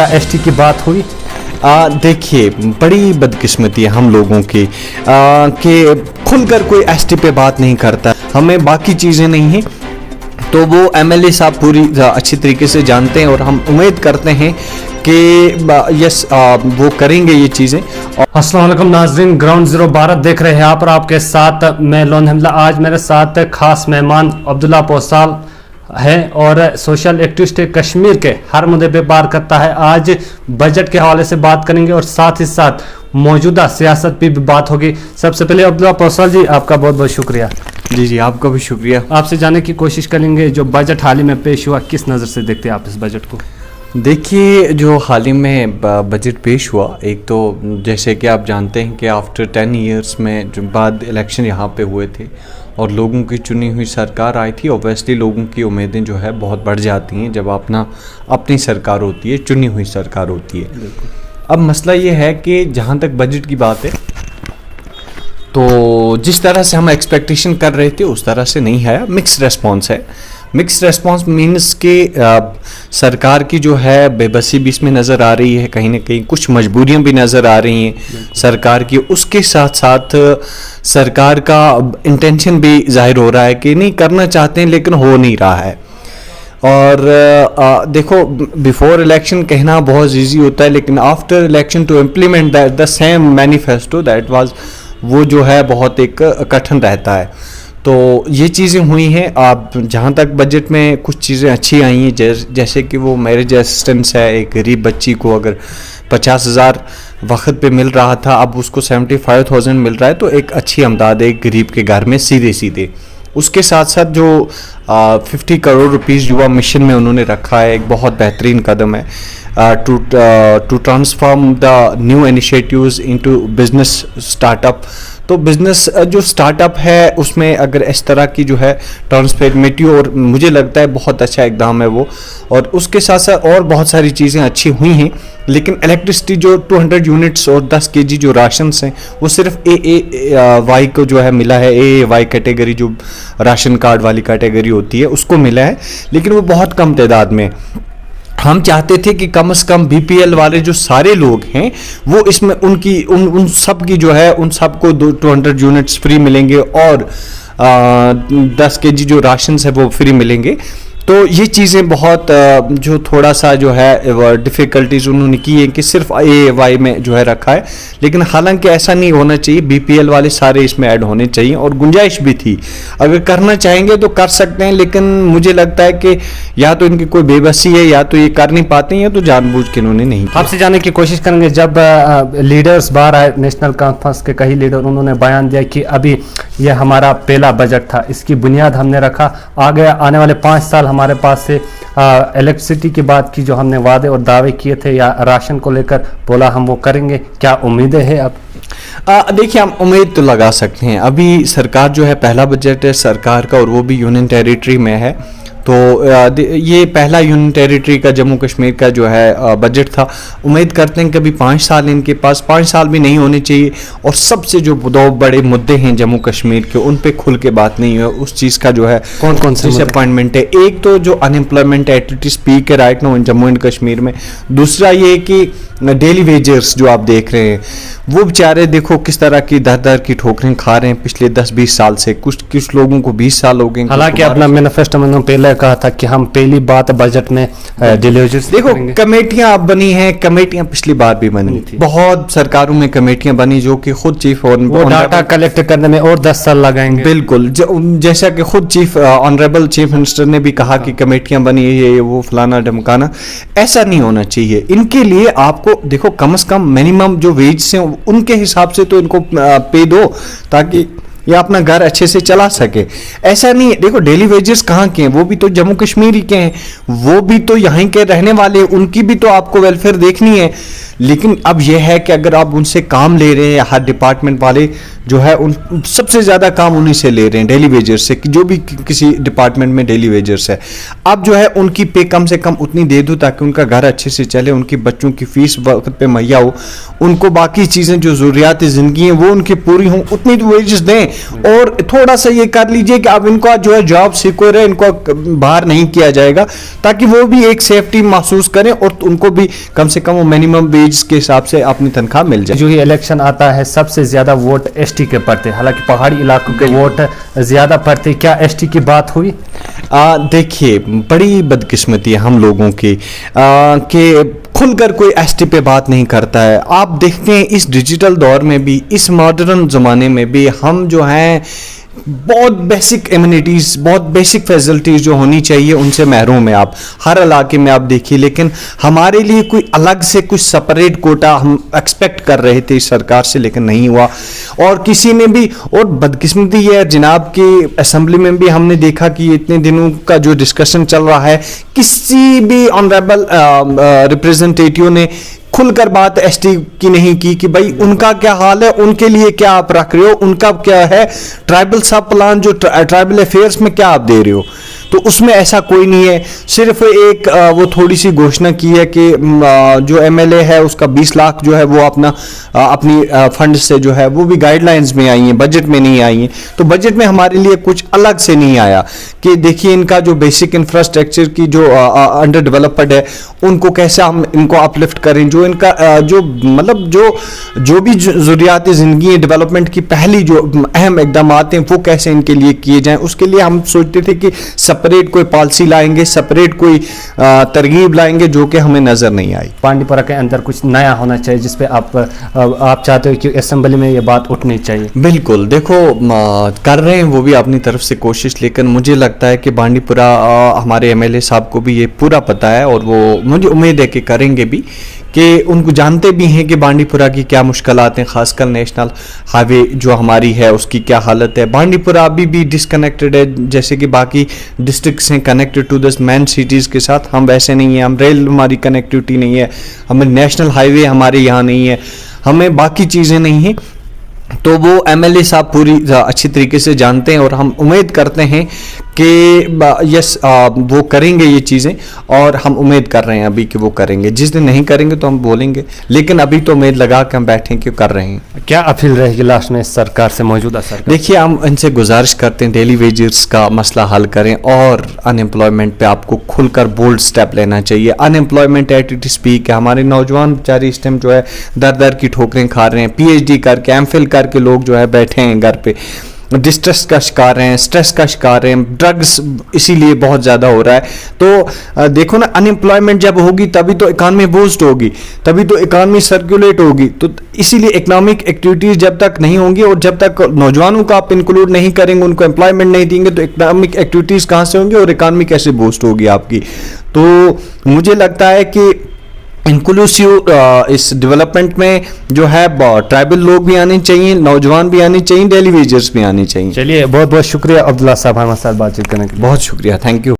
ST की बात हुई। देखिए बड़ी बदकिस्मती है हम लोगों की कि खुलकर कोई एसटी पे बात नहीं करता, हमें बाकी चीज़ें नहीं हैं तो वो एमएलए साहब पूरी अच्छी तरीके से जानते हैं और हम उम्मीद करते हैं कि यस वो करेंगे ये चीज़ें। अस्सलाम वालेकुम नाज़रीन, ग्राउंड ज़ीरो भारत देख रहे हैं यहाँ पर आपके साथ मैं लोन हमला। आज मेरे साथ खास मेहमान अब्दुल्ला पोसाल है और सोशल एक्टिविस्ट कश्मीर के हर मुद्दे पे बात करता है। आज बजट के हवाले से बात करेंगे और साथ ही साथ मौजूदा सियासत पे भी बात होगी। सबसे पहले अब्दुल्ला पोसाल जी, आपका बहुत बहुत शुक्रिया। जी आपका भी शुक्रिया। आपसे जानने की कोशिश करेंगे जो बजट हाल ही में पेश हुआ, किस नज़र से देखते हैं आप इस बजट को? देखिए जो हाल ही में बजट पेश हुआ, एक तो जैसे कि आप जानते हैं कि आफ्टर 10 ईयर्स में जो बाद इलेक्शन यहाँ पे हुए थे और लोगों की चुनी हुई सरकार आई थी, ऑब्वियसली लोगों की उम्मीदें जो है बहुत बढ़ जाती हैं जब अपनी सरकार होती है, चुनी हुई सरकार होती है। अब मसला ये है कि जहाँ तक बजट की बात है तो जिस तरह से हम एक्सपेक्टेशन कर रहे थे उस तरह से नहीं है, मिक्स रेस्पॉन्स है। मिक्स रेस्पॉन्स मीन्स के सरकार की जो है बेबसी भी इसमें नज़र आ रही है, कहीं ना कहीं कुछ मजबूरियां भी नज़र आ रही हैं सरकार की। उसके साथ साथ सरकार का इंटेंशन भी जाहिर हो रहा है कि नहीं करना चाहते हैं लेकिन हो नहीं रहा है। और देखो बिफोर इलेक्शन कहना बहुत ईजी होता है लेकिन after election to implement that the same manifesto that was, वो जो है बहुत एक कठिन रहता है। तो ये चीज़ें हुई हैं। आप जहाँ तक बजट में कुछ चीज़ें अच्छी आई हैं, जैसे कि वो मैरिज असिस्टेंस है, एक गरीब बच्ची को अगर 50,000 वक्त पे मिल रहा था अब उसको 75,000 मिल रहा है, तो एक अच्छी अमदाद है एक गरीब के घर में सीधे। उसके साथ साथ जो 50 करोड़ रुपीस युवा मिशन में उन्होंने रखा है, एक बहुत बेहतरीन कदम है to transform the new initiatives into business startup. तो बिज़नेस जो स्टार्टअप है उसमें अगर इस तरह की जो है ट्रांसपेरेंसी, और मुझे लगता है बहुत अच्छा इकदाम है वो। और उसके साथ साथ और बहुत सारी चीज़ें अच्छी हुई हैं, लेकिन इलेक्ट्रिसिटी जो 200 यूनिट्स और 10 केजी जो राशंस हैं वो सिर्फ AAY को जो है मिला है। AAY कैटेगरी जो राशन कार्ड वाली कैटेगरी होती है उसको मिला है, लेकिन वो बहुत कम तादाद में। हम चाहते थे कि कम से कम BPL वाले जो सारे लोग हैं वो इसमें उन सब की जो है उन सबको 200 यूनिट्स फ्री मिलेंगे और 10 केजी जो राशन है वो फ्री मिलेंगे। तो ये चीज़ें बहुत जो थोड़ा सा जो है डिफ़िकल्टीज उन्होंने की है कि सिर्फ AAY में जो है रखा है, लेकिन हालांकि ऐसा नहीं होना चाहिए, BPL वाले सारे इसमें ऐड होने चाहिए। और गुंजाइश भी थी, अगर करना चाहेंगे तो कर सकते हैं, लेकिन मुझे लगता है कि या तो इनकी कोई बेबसी है या तो ये कर नहीं पाते हैं या तो जानबूझ के इन्होंने नहीं किया। आपसे जानने की कोशिश करेंगे, जब लीडर्स बाहर आए, नेशनल कॉन्फ्रेंस के कई लीडर, उन्होंने बयान दिया कि अभी यह हमारा पहला बजट था, इसकी बुनियाद हमने रखा, आने वाले 5 साल हमारे पास से इलेक्ट्रिसिटी की बात की, जो हमने वादे और दावे किए थे, या राशन को लेकर बोला हम वो करेंगे, क्या उम्मीदें हैं अब? देखिए हम उम्मीद तो लगा सकते हैं। अभी सरकार जो है पहला बजट है सरकार का और वो भी यूनियन टेरिटरी में है, तो ये पहला यूनियन टेरिटरी का जम्मू कश्मीर का जो है बजट था। उम्मीद करते हैं कि अभी 5 साल इनके पास, 5 साल भी नहीं होने चाहिए, और सबसे जो 2 बड़े मुद्दे हैं जम्मू कश्मीर के उन पे खुल के बात नहीं है। उस चीज़ का जो है कौन से डिसअपॉइंटमेंट है, एक तो जो अनएम्प्लॉयमेंट एट स्पीक है right now in Jammu and Kashmir में। दूसरा ये कि डेली वेजर्स जो आप देख रहे हैं वो बेचारे देखो किस तरह की दर की ठोकरें खा रहे हैं पिछले 10-20 साल से। कुछ लोगों को 20 साल हो गए। हालांकि अपना मैनिफेस्टो में पहले कहा था कि हम पहली बात बजट में डेली वेजर्स देखो, कमेटियां अब बनी हैं, कमेटियां पिछली बार भी बनी थी, बहुत सरकारों में कमेटियां बनी जो कि खुद चीफ वो डाटा कलेक्ट करने में और 10 साल लगाएंगे। बिल्कुल, जैसा कि खुद ऑनरेबल चीफ मिनिस्टर ने भी कहा कि कमेटियां बनी है, वो फलाना ढमकाना, ऐसा नहीं होना चाहिए। इनके लिए आपको देखो कम से कम मिनिमम जो वेज हैं उनके हिसाब से तो इनको पे दो ताकि ये अपना घर अच्छे से चला सके। ऐसा नहीं है, देखो डेली वेजेस कहाँ के हैं, वो भी तो जम्मू कश्मीर के हैं, वो भी तो यहाँ के रहने वाले, उनकी भी तो आपको वेलफेयर देखनी है। लेकिन अब यह है कि अगर आप उनसे काम ले रहे हैं, हर डिपार्टमेंट वाले जो है उन सबसे ज़्यादा काम उन्हीं से ले रहे हैं, डेली वेजर्स से, जो भी किसी डिपार्टमेंट में डेली वेजर्स है। अब जो है उनकी पे कम से कम उतनी दे दो ताकि उनका घर अच्छे से चले, उनकी बच्चों की फीस वक्त पे मुहैया हो, उनको बाकी चीज़ें जो ज़रूरियात ज़िंदगी हैं वो उनकी पूरी हों, उतनी तो वेजेस दें اور تھوڑا سا یہ کر لیجئے کہ اب ان کا جو ہے جاب سیکور ہے, ان کو باہر نہیں کیا جائے گا, تاکہ وہ بھی ایک سیفٹی محسوس کریں اور ان کو بھی کم سے کم وہ منیمم ویج کے حساب سے اپنی تنخواہ مل جائے. جو ہی الیکشن آتا ہے سب سے زیادہ ووٹ ایس ٹی کے پڑتے, حالانکہ پہاڑی علاقوں کے ووٹ زیادہ پڑتے, کیا ایس ٹی کی بات ہوئی؟ دیکھیے بڑی بدقسمتی ہے ہم لوگوں کی کہ کھل کر کوئی ایس ٹی پہ بات نہیں کرتا ہے. آپ دیکھتے ہیں اس ڈیجیٹل دور میں بھی, اس ماڈرن زمانے میں بھی ہم جو ہیں بہت بیسک ایمینٹیز, بہت بیسک فیسلٹیز جو ہونی چاہیے ان سے محروم ہے آپ ہر علاقے میں. آپ دیکھیے لیکن ہمارے لیے کوئی الگ سے کچھ سپریٹ کوٹا ہم ایکسپیکٹ کر رہے تھے اس سرکار سے, لیکن نہیں ہوا. اور کسی نے بھی, اور بدقسمتی یہ ہے جناب کی اسمبلی میں بھی ہم نے دیکھا کہ اتنے دنوں کا جو ڈسکشن چل رہا ہے, کسی بھی آنریبل ریپریزنٹیٹیو نے کھل کر بات ایس ٹی کی نہیں کی کہ بھائی ان کا کیا حال ہے, ان کے لیے کیا آپ رکھ رہے ہو, ان کا کیا ہے ٹرائبل سب پلان جو ٹرائبل افیئرس میں کیا آپ دے رہے ہو. تو اس میں ایسا کوئی نہیں ہے. صرف ایک وہ تھوڑی سی گھوشنا کی ہے کہ جو ایم ایل اے ہے اس کا 20 لاکھ جو ہے وہ اپنی فنڈ سے جو ہے وہ بھی گائیڈ لائنز میں آئی ہیں, بجٹ میں نہیں آئی ہیں. تو بجٹ میں ہمارے لیے کچھ الگ سے نہیں آیا کہ دیکھیے ان کا جو بیسک انفراسٹرکچر کی جو انڈر ڈیولپڈ ہے ان کو کیسے ہم ان کو اپ لفٹ کریں, جو ان کا جو مطلب جو بھی ضروریات زندگی ڈیولپمنٹ کی پہلی جو اہم اقدامات ہیں وہ کیسے ان کے لیے کیے جائیں. اس کے لیے ہم سوچتے تھے کہ سپریٹ کوئی پالیسی لائیں گے, سپریٹ کوئی ترغیب لائیں گے, جو کہ ہمیں نظر نہیں آئی. پانڈی پورہ کے اندر کچھ نیا ہونا چاہیے جس پہ آپ چاہتے ہو کہ اسمبلی میں یہ بات اٹھنی چاہیے. بالکل, دیکھو کر رہے ہیں وہ بھی اپنی طرف سے کوشش, لیکن مجھے لگتا ہے کہ بانڈی پورہ ہمارے ایم ایل اے صاحب کو بھی یہ پورا پتہ ہے اور وہ مجھے امید ہے کہ کریں گے بھی, کہ ان کو جانتے بھی ہیں کہ بانڈی پورہ کی کیا مشکلات ہیں, خاص کر نیشنل ہائی وے جو ہماری ہے اس کی کیا حالت ہے. بانڈی پورہ ابھی بھی ڈسکنیکٹڈ ہے, جیسے کہ باقی ڈسٹرکٹس ہیں connected to this main cities کے ساتھ, ہم ویسے نہیں ہیں. ہم ریل ہماری کنیکٹیوٹی نہیں ہے, ہمیں نیشنل ہائی وے ہمارے یہاں نہیں ہے, ہمیں باقی چیزیں نہیں ہیں. تو وہ ایم ایل اے صاحب پوری اچھی طریقے سے جانتے ہیں اور ہم امید کرتے ہیں کہ یس وہ کریں گے یہ چیزیں, اور ہم امید کر رہے ہیں ابھی کہ وہ کریں گے. جس دن نہیں کریں گے تو ہم بولیں گے, لیکن ابھی تو امید لگا کے ہم بیٹھیں کہ کر رہے ہیں. کیا اپیل رہے گی لاسٹ میں سرکار سے, موجودہ سرکار؟ دیکھیے ہم ان سے گزارش کرتے ہیں ڈیلی ویجز کا مسئلہ حل کریں, اور ان ایمپلائمنٹ پہ آپ کو کھل کر بولڈ سٹیپ لینا چاہیے. ان ایمپلائمنٹ ایٹ اٹ اسپیک ہے, ہمارے نوجوان بیچارے اس ٹائم جو ہے در کی ٹھوکریں کھا رہے ہیں. پی ایچ ڈی کر کے, ایم فل کر کے لوگ جو ہے بیٹھے ہیں گھر پہ, ڈسٹریس کا شکار ہیں, سٹریس کا شکار ہیں, ڈرگس اسی لیے بہت زیادہ ہو رہا ہے. تو دیکھو نا, ان ایمپلائمنٹ جب ہوگی تبھی تو اکانومی بوسٹ ہوگی, تبھی تو اکانومی سرکولیٹ ہوگی. تو اسی لیے اکنامک ایکٹیویٹیز جب تک نہیں ہوں گی اور جب تک نوجوانوں کا آپ انکلوڈ نہیں کریں گے, ان کو امپلائمنٹ نہیں دیں گے, تو اکنامک ایکٹیویٹیز کہاں سے ہوں گی اور اکانومی کیسے بوسٹ ہوگی آپ کی. تو مجھے لگتا ہے کہ انکلوسیو اس ڈیولپمنٹ میں جو ہے ٹرائبل لوگ بھی آنے چاہیے, نوجوان بھی آنے چاہیے, ڈیلی ویجرز بھی آنے چاہیے. چلیے, بہت بہت شکریہ عبداللہ صاحب ہمارے ساتھ بات چیت کرنے کے لیے. بہت شکریہ, تھینک یو.